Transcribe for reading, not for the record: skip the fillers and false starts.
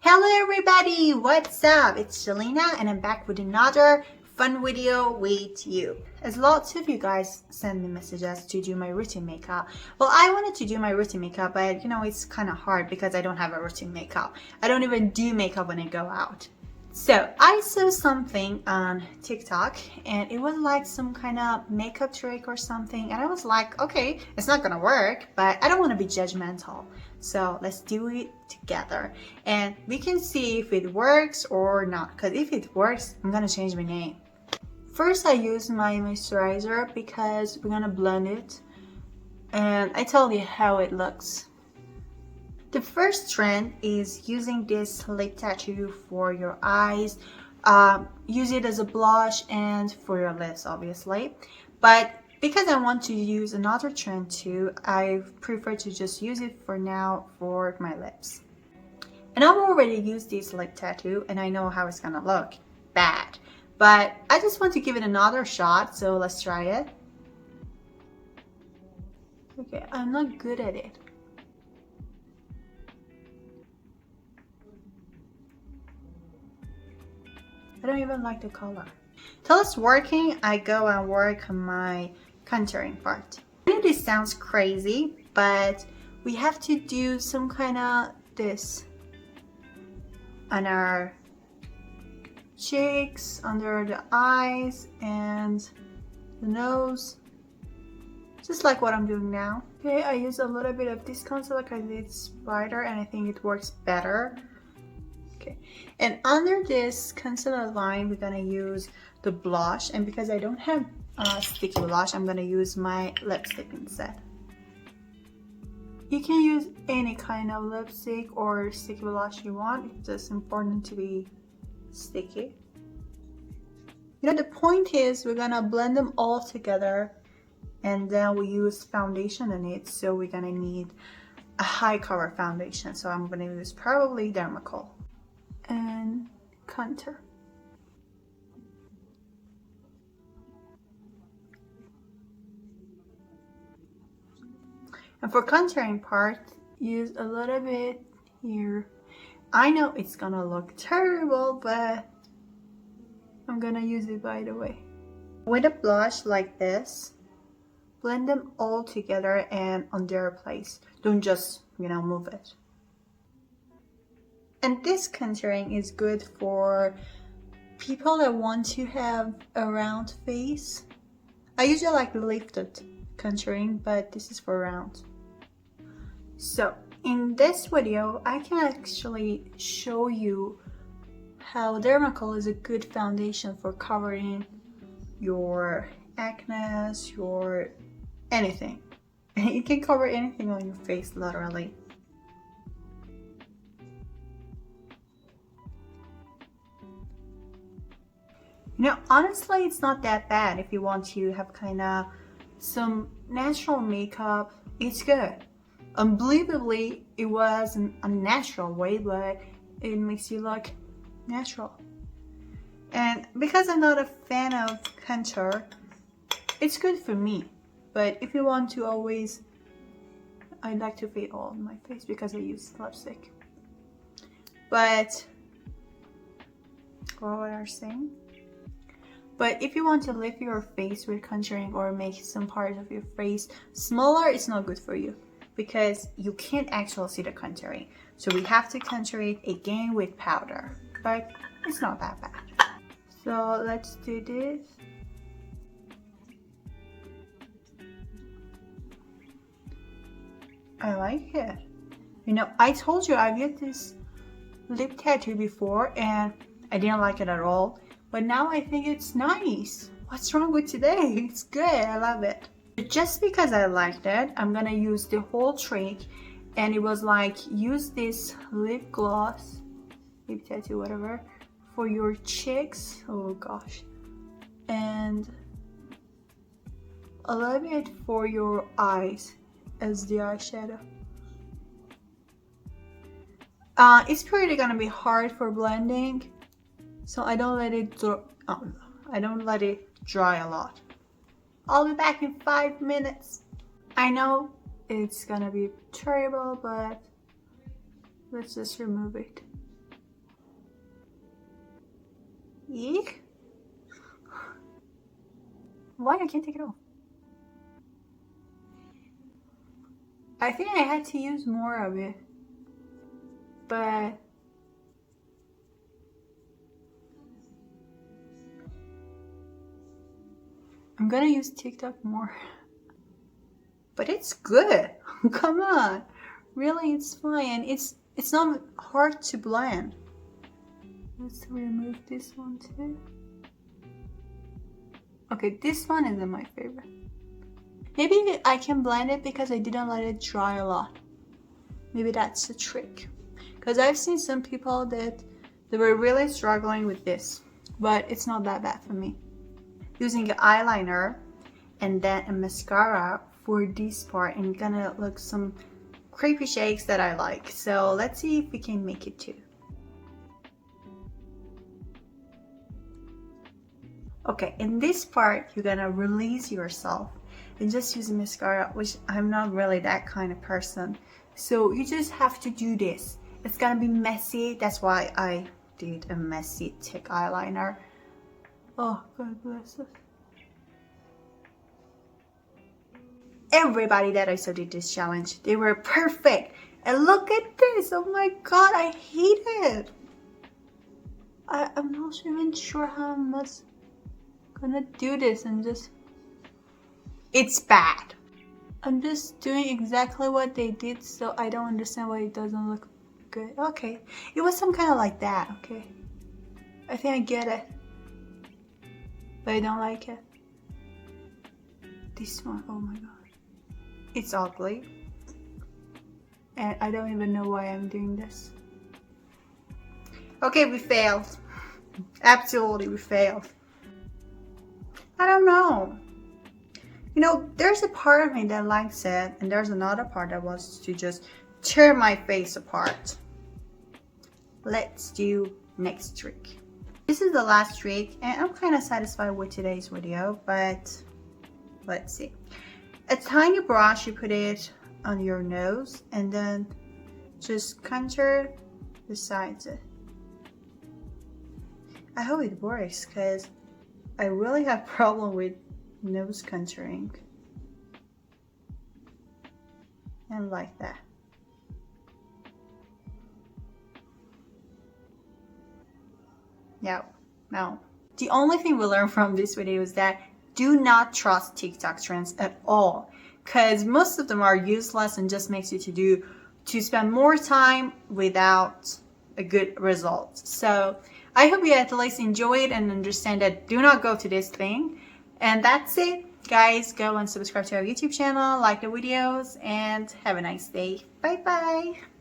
Hello everybody, what's up? It's Shalina and I'm back with another fun video with you. As lots of you guys send me messages to do my routine makeup. Well, I wanted to do my routine makeup, but it's kind of hard because I don't have a routine makeup. I don't even do makeup when I go out. So I saw something on TikTok and it was like some kind of makeup trick or something, and I was like, okay, it's not gonna work, but I don't want to be judgmental, so let's do it together and we can see if it works or not, because if it works, I'm gonna change my name. First, I use my moisturizer because we're gonna blend it and I tell you how it looks. The first trend is using this lip tattoo for your eyes. Use it as a blush and for your lips, obviously. But because I want to use another trend too, I prefer to just use it for now for my lips. And I've already used this lip tattoo and I know how it's gonna look. Bad. But I just want to give it another shot, so let's try it. Okay, I'm not good at it. I don't even like the color. Till it's working, I go and work on my contouring part. I know this sounds crazy, but we have to do some kind of this on our cheeks, under the eyes, and the nose. Just like what I'm doing now. Okay, I use a little bit of this concealer because it's brighter and I think it works better. Okay, and under this concealer line, we're gonna use the blush, and because I don't have sticky blush, I'm gonna use my lipstick instead. You can use any kind of lipstick or sticky blush you want. It's just important to be sticky. The point is we're gonna blend them all together and then we use foundation on it, so we're gonna need a high cover foundation. So I'm gonna use probably Dermacool and contour. And for contouring part, use a little bit here. I know it's gonna look terrible, but I'm gonna use it by the way. With a blush like this, blend them all together and on their place. Don't just, move it. And this contouring is good for people that want to have a round face. I usually like lifted contouring, but this is for round. So in this video, I can actually show you how Dermacool is a good foundation for covering your acne, your anything. You can cover anything on your face, literally. Honestly, it's not that bad if you want to have kind of some natural makeup. It's good. Unbelievably, it was an unnatural way, but it makes you look natural. And because I'm not a fan of contour, it's good for me. But if you want to always, I like to fade all on my face because I use lipstick. But what was I saying? But if you want to lift your face with contouring or make some part of your face smaller, it's not good for you because you can't actually see the contouring. So we have to contour it again with powder, but it's not that bad. So let's do this. I like it. I told you I've used this lip tattoo before and I didn't like it at all. But now I think it's nice. What's wrong with today? It's good. I love it. Just because I liked it, I'm gonna use the whole trick. And it was like, use this lip gloss, lip tattoo, whatever, for your cheeks. Oh gosh. And a little bit for your eyes as the eyeshadow. It's pretty gonna be hard for blending, so I don't let it dry a lot. I'll be back in 5 minutes. I know it's gonna be terrible, but let's just remove it. Eek. Why I can't take it off? I think I had to use more of it, but I'm gonna use TikTok more. But it's good. Come on, really, it's fine. It's not hard to blend. Let's remove this one too. Okay, this one isn't my favorite. Maybe I can blend it because I didn't let it dry a lot. Maybe that's the trick. Because I've seen some people that they were really struggling with this, but it's not that bad for me. Using an eyeliner and then a mascara for this part, and gonna look some creepy shakes that I like. So let's see if we can make it too. Okay, in this part, you're gonna release yourself and just use a mascara, which I'm not really that kind of person. So you just have to do this. It's gonna be messy. That's why I did a messy thick eyeliner. Oh, God bless us. Everybody that I saw did this challenge, they were perfect. And look at this. Oh my God, I hate it. I'm not even sure how much gonna do this and just, it's bad. I'm just doing exactly what they did, so I don't understand why it doesn't look good. Okay, it was some kind of like that. Okay, I think I get it, but I don't like it. This one, oh my God, it's ugly, and I don't even know why I'm doing this. Okay, we failed. Absolutely, we failed. I don't know. You know, there's a part of me that likes it, and there's another part that wants to just tear my face apart. Let's do next trick. This is the last trick, and I'm kind of satisfied with today's video, but let's see. A tiny brush, you put it on your nose, and then just contour the sides. I hope it works, because I really have problem with nose contouring. And like that. No. The only thing we learned from this video is that do not trust TikTok trends at all, because most of them are useless and just makes you to spend more time without a good result. So I hope you at least enjoy it and understand that do not go to this thing. And that's it, guys. Go and subscribe to our YouTube channel, like the videos, and have a nice day. Bye bye.